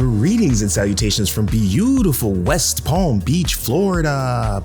Greetings and salutations from beautiful West Palm Beach, Florida.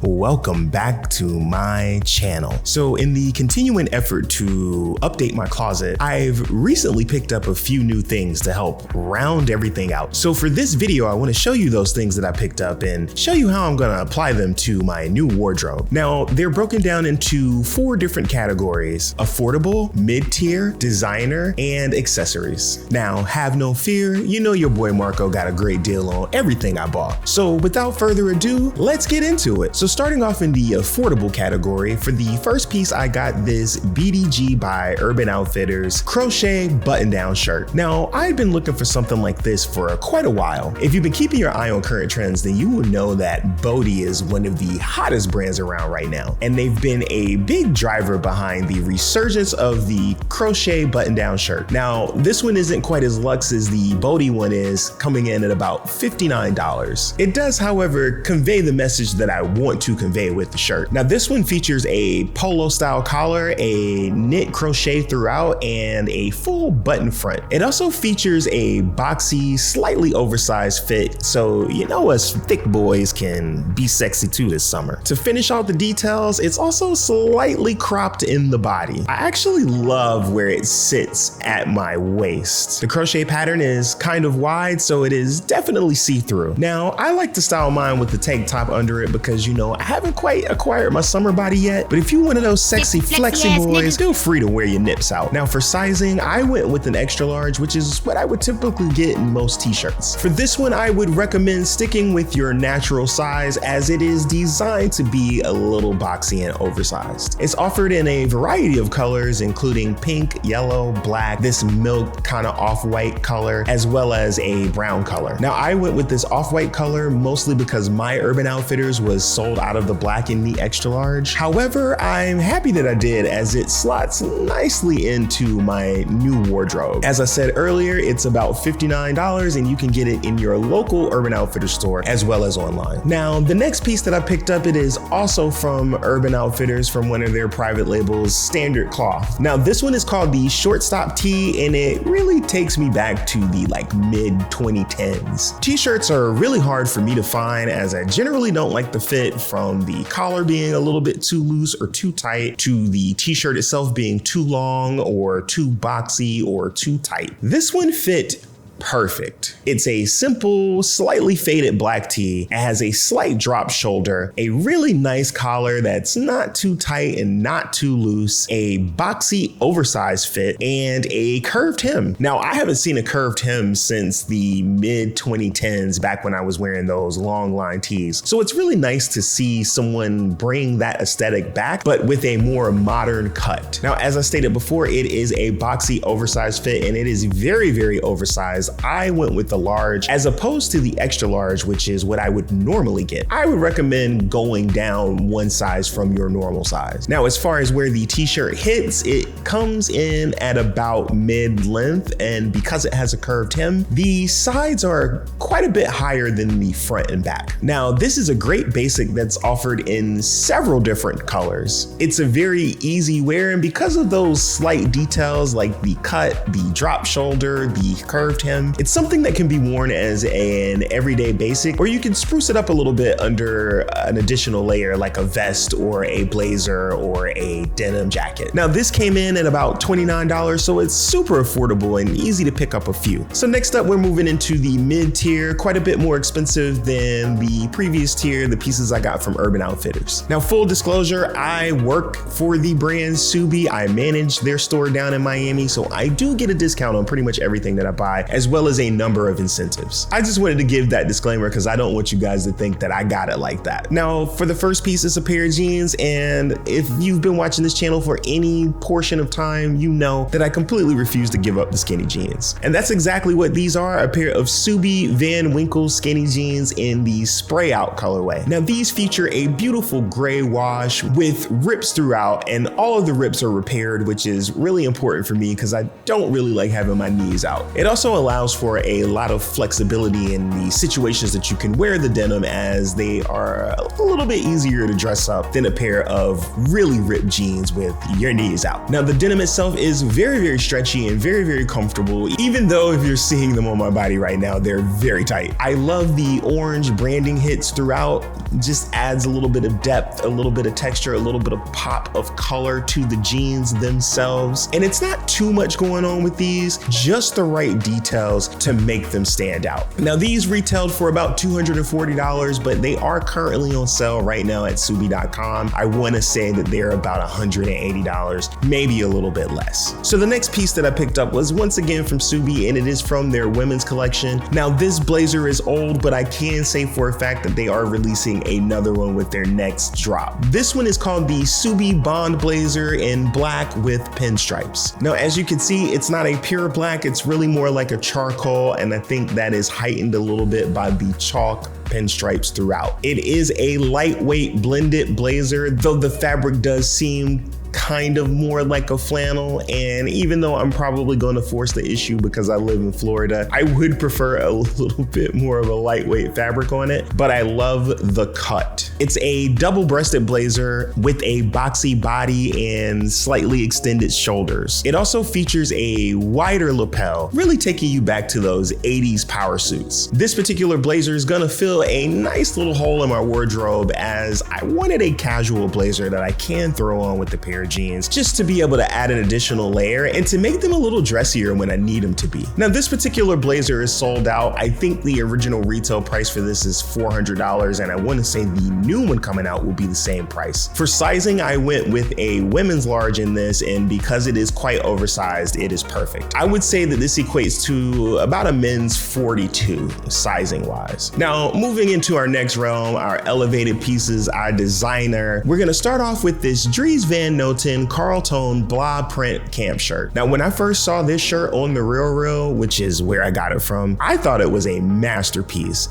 Welcome back to my channel. So in the continuing effort to update my closet, I've recently picked up a few new things to help round everything out. So for this video, I want to show you those things that I picked up and show you how I'm going to apply them to my new wardrobe. Now, they're broken down into 4 different categories: affordable, mid-tier, designer, and accessories. Now, have no fear, you know your boy Marco got a great deal on everything I bought. So without further ado, let's get into it. So starting off in the affordable category, for the first piece, I got this BDG by Urban Outfitters crochet button-down shirt. Now, I've been looking for something like this for quite a while. If you've been keeping your eye on current trends, then you will know that Bodie is one of the hottest brands around right now. And they've been a big driver behind the resurgence of the crochet button-down shirt. Now, this one isn't quite as luxe as the Bodie one is, coming in at about $59. It does, however, convey the message that I want to convey with the shirt. Now, this one features a polo style collar, a knit crochet throughout, and a full button front. It also features a boxy, slightly oversized fit, so you know us thick boys can be sexy too this summer. To finish off the details, it's also slightly cropped in the body. I actually love where it sits at my waist. The crochet pattern is kind of wide, so it is definitely see-through. Now, I like to style mine with the tank top under it because, you know, I haven't quite acquired my summer body yet, but if you one of those sexy flexy boys, feel free to wear your nips out. Now, for sizing, I went with an extra large, which is what I would typically get in most t-shirts. For this one, I would recommend sticking with your natural size as it is designed to be a little boxy and oversized. It's offered in a variety of colors, including pink, yellow, black, this milk kind of off-white color, as well as a brown color. Now, I went with this off-white color mostly because my Urban Outfitters was sold out of the black in the extra large. However, I'm happy that I did, as it slots nicely into my new wardrobe. As I said earlier, it's about $59 and you can get it in your local Urban Outfitters store as well as online. Now, the next piece that I picked up, it is also from Urban Outfitters, from one of their private labels, Standard Cloth. Now, this one is called the Shortstop Tee, and it really takes me back to the mid-2010s. T-shirts are really hard for me to find, as I generally don't like the fit, from the collar being a little bit too loose or too tight to the t-shirt itself being too long or too boxy or too tight. This one fit perfect. It's a simple, slightly faded black tee. It has a slight drop shoulder, a really nice collar that's not too tight and not too loose, a boxy, oversized fit, and a curved hem. Now, I haven't seen a curved hem since the mid-2010s, back when I was wearing those long line tees. So it's really nice to see someone bring that aesthetic back, but with a more modern cut. Now, as I stated before, it is a boxy, oversized fit, and it is very, very oversized. I went with the large as opposed to the extra large, which is what I would normally get. I would recommend going down one size from your normal size. Now, as far as where the t-shirt hits, it comes in at about mid-length, and because it has a curved hem, the sides are quite a bit higher than the front and back. Now, this is a great basic that's offered in several different colors. It's a very easy wear, and because of those slight details like the cut, the drop shoulder, the curved hem, it's something that can be worn as an everyday basic, or you can spruce it up a little bit under an additional layer like a vest or a blazer or a denim jacket. Now, this came in at about $29, so it's super affordable and easy to pick up a few. So next up, we're moving into the mid-tier, quite a bit more expensive than the previous tier, the pieces I got from Urban Outfitters. Now, full disclosure, I work for the brand Ksubi. I manage their store down in Miami, so I do get a discount on pretty much everything that I buy, as well as a number of incentives. I just wanted to give that disclaimer because I don't want you guys to think that I got it like that. Now, for the first piece, it's a pair of jeans, and if you've been watching this channel for any portion of time, you know that I completely refuse to give up the skinny jeans. And that's exactly what these are, a pair of Ksubi Van Winkle skinny jeans in the spray out colorway. Now, these feature a beautiful gray wash with rips throughout, and all of the rips are repaired, which is really important for me because I don't really like having my knees out. It also allows allows for a lot of flexibility in the situations that you can wear the denim, as they are a little bit easier to dress up than a pair of really ripped jeans with your knees out. Now the denim itself is very, very stretchy and very, very comfortable, even though if you're seeing them on my body right now, they're very tight. I love the orange branding hits throughout. Just adds a little bit of depth, a little bit of texture, a little bit of pop of color to the jeans themselves. And it's not too much going on with these, just the right details to make them stand out. Now these retailed for about $240, but they are currently on sale right now at Ksubi.com. I want to say that they're about $180, maybe a little bit less. So the next piece that I picked up was once again from Ksubi, and it is from their women's collection. Now this blazer is old, but I can say for a fact that they are releasing another one with their next drop. This one is called the Ksubi Bond Blazer in black with pinstripes. Now, as you can see, it's not a pure black, it's really more like a charcoal, and I think that is heightened a little bit by the chalk pinstripes throughout. It is a lightweight blended blazer, though the fabric does seem kind of more like a flannel, and even though I'm probably going to force the issue because I live in Florida, I would prefer a little bit more of a lightweight fabric on it, but I love the cut. It's a double-breasted blazer with a boxy body and slightly extended shoulders. It also features a wider lapel, really taking you back to those 80s power suits. This particular blazer is gonna fill a nice little hole in my wardrobe, as I wanted a casual blazer that I can throw on with the pair of jeans, just to be able to add an additional layer and to make them a little dressier when I need them to be. Now this particular blazer is sold out. I think the original retail price for this is $400, and I want to say the new one coming out will be the same price. For sizing, I went with a women's large in this, and because it is quite oversized, it is perfect. I would say that this equates to about a men's 42 sizing wise. Now moving into our next realm, our elevated pieces, our designer, we're gonna start off with this Dries Van Noten Carlton blah print camp shirt. Now when I first saw this shirt on The Real, which is where I got it from, I thought it was a masterpiece.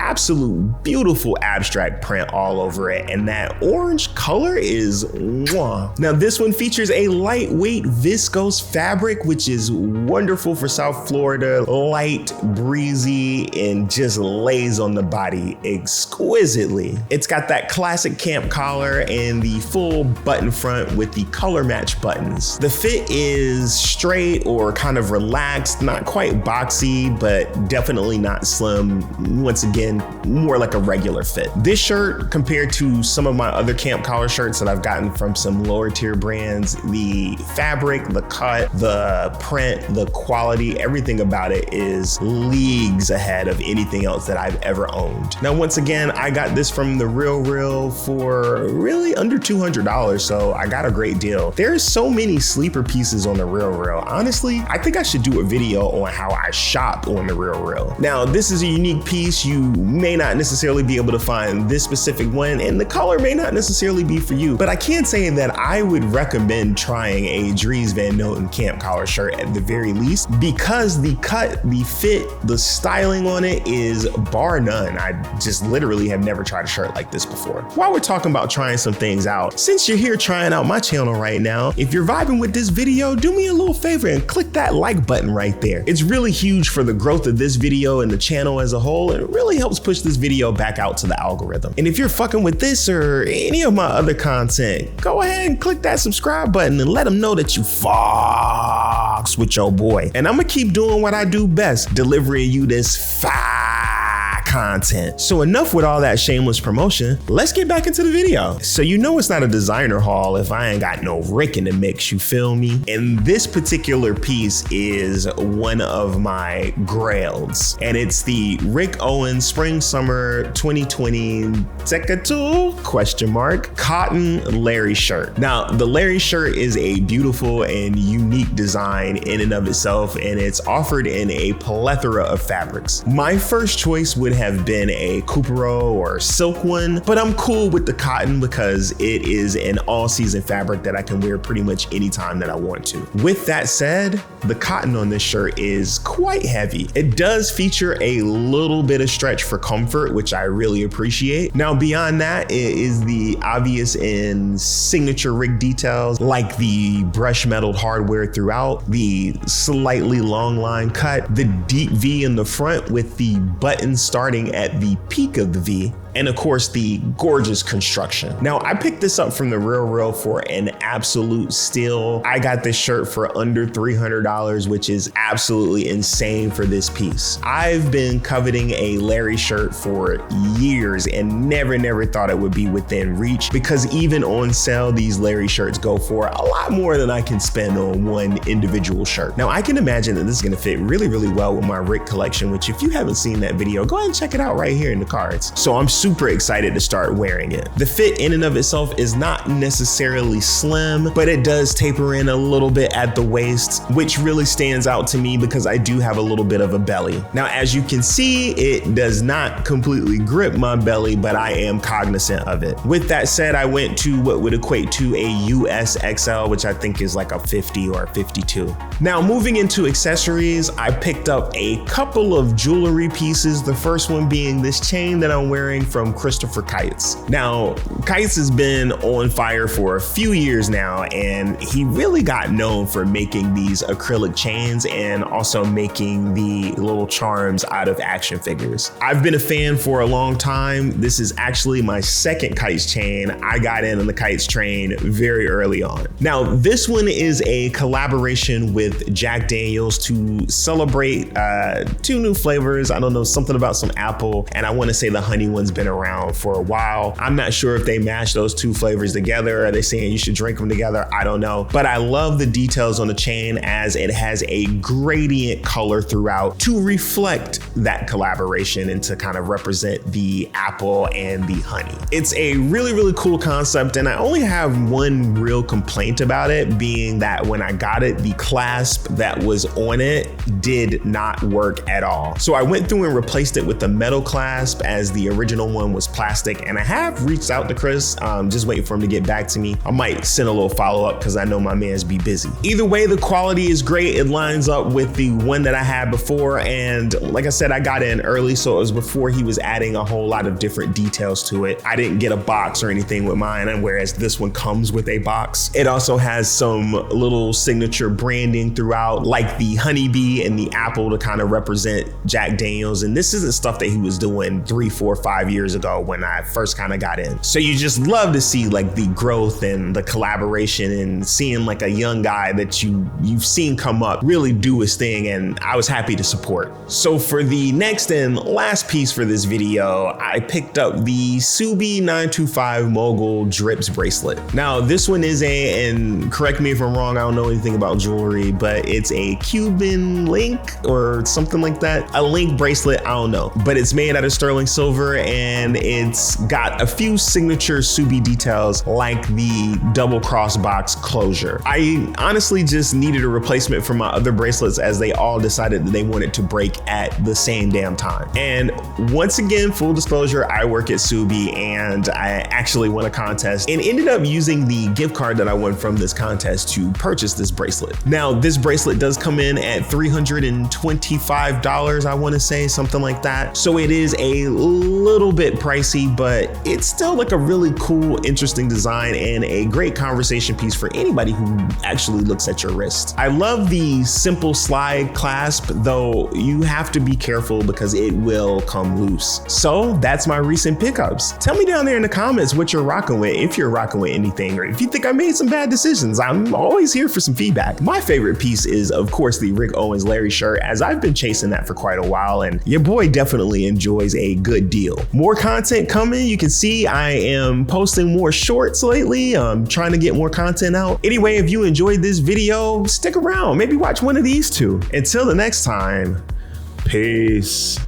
Absolute beautiful abstract print all over it, and that orange color is mwah. Now this one features a lightweight viscose fabric, which is wonderful for South Florida, light, breezy, and just lays on the body exquisitely. It's got that classic camp collar and the full button front with the color match buttons. The fit is straight or kind of relaxed, not quite boxy, but definitely not slim. Once again, more like a regular fit. This shirt, compared to some of my other camp collar shirts that I've gotten from some lower tier brands, the fabric, the cut, the print, the quality, everything about it is leagues ahead of anything else that I've ever owned. Now, once again, I got this from The Real for really under $200, so I got a great deal. There's so many sleeper pieces on The Real. Honestly, I think I should do a video on how I shop on The Real. Now, this is a unique piece. You may not necessarily be able to find this specific one, and the color may not necessarily be for you, but I can say that I would recommend trying a Dries Van Noten camp collar shirt at the very least, because the cut, the fit, the styling on it is bar none. I just literally have never tried a shirt like this before. While we're talking about trying some things out, since you're here trying out my channel right now, if you're vibing with this video, do me a little favor and click that like button right there. It's really huge for the growth of this video and the channel as a whole, and it really helps push this video back out to the algorithm. And if you're fucking with this or any of my other content, go ahead and click that subscribe button and let them know that you fucks with your boy. And I'm gonna keep doing what I do best, delivering you this content. So enough with all that shameless promotion. Let's get back into the video. So you know it's not a designer haul if I ain't got no Rick in the mix, you feel me? And this particular piece is one of my grails, and it's the Rick Owens Spring Summer 2020 Tekatul ? Cotton Larry shirt. Now the Larry shirt is a beautiful and unique design in and of itself, and it's offered in a plethora of fabrics. My first choice would have been a Coopero or silk one, but I'm cool with the cotton because it is an all-season fabric that I can wear pretty much anytime that I want to. With that said, the cotton on this shirt is quite heavy. It does feature a little bit of stretch for comfort, which I really appreciate. Now, beyond that, it is the obvious and signature rig details like the brush metaled hardware throughout, the slightly long line cut, the deep V in the front with the button starting at the peak of the V, and of course the gorgeous construction. Now, I picked this up from the Real for an absolute steal. I got this shirt for under $300, which is absolutely insane for this piece. I've been coveting a Larry shirt for years and never thought it would be within reach, because even on sale, these Larry shirts go for a lot more than I can spend on one individual shirt. Now, I can imagine that this is gonna fit really well with my Rick collection, which if you haven't seen that video, go ahead and check it out right here in the cards. So I'm super excited to start wearing it. The fit in and of itself is not necessarily slim, but it does taper in a little bit at the waist, which really stands out to me because I do have a little bit of a belly. Now, as you can see, it does not completely grip my belly, but I am cognizant of it. With that said, I went to what would equate to a US XL, which I think is like a 50 or 52. Now, moving into accessories, I picked up a couple of jewelry pieces. The first one being this chain that I'm wearing from Kristopher Kites. Now, Kites has been on fire for a few years now, and he really got known for making these acrylic chains and also making the little charms out of action figures. I've been a fan for a long time. This is actually my second Kites chain. I got in on the Kites train very early on. Now, this one is a collaboration with Jack Daniels to celebrate two new flavors. I don't know, something about some apple, and I want to say the honey one's been around for a while. I'm not sure if they match those two flavors together. Are they saying you should drink them together? I don't know. But I love the details on the chain as it has a gradient color throughout to reflect that collaboration and to kind of represent the apple and the honey. It's a really cool concept, and I only have one real complaint about it, being that when I got it, the clasp that was on it did not work at all. So I went through and replaced it with the metal clasp, as the original one was plastic, and I have reached out to Chris, just waiting for him to get back to me. I might send a little follow-up because I know my man's be busy. Either way, the quality is great. It lines up with the one that I had before, and like I said, I got in early, so it was before he was adding a whole lot of different details to it. I didn't get a box or anything with mine, and whereas this one comes with a box. It also has some little signature branding throughout, like the honeybee and the apple to kind of represent Jack Daniels, and this isn't stuff that he was doing 3, 4, 5 years ago when I first kind of got in. So you just love to see like the growth and the collaboration, and seeing like a young guy that you've seen come up really do his thing, and I was happy to support. So for the next and last piece for this video, I picked up the Ksubi 925 Mogul Drips bracelet. Now, this one is and correct me if I'm wrong, I don't know anything about jewelry, but it's a Cuban link or something like that. A link bracelet, I don't know, but it's made out of sterling silver, and it's got a few signature Ksubi details like the double cross box closure. I honestly just needed a replacement for my other bracelets, as they all decided that they wanted to break at the same damn time. And once again, full disclosure, I work at Ksubi, and I actually won a contest and ended up using the gift card that I won from this contest to purchase this bracelet. Now, this bracelet does come in at $325, I want to say, something like that. So it is a little bit pricey, but it's still like a really cool, interesting design and a great conversation piece for anybody who actually looks at your wrist. I love the simple slide clasp, though you have to be careful because it will come loose. So that's my recent pickups. Tell me down there in the comments what you're rocking with, if you're rocking with anything, or if you think I made some bad decisions. I'm always here for some feedback. My favorite piece is, of course, the Rick Owens Larry shirt, as I've been chasing that for quite a while, and your boy definitely enjoys a good deal. More content coming. You can see I am posting more shorts lately. I'm trying to get more content out. Anyway, if you enjoyed this video, stick around. Maybe watch one of these two. Until the next time, peace.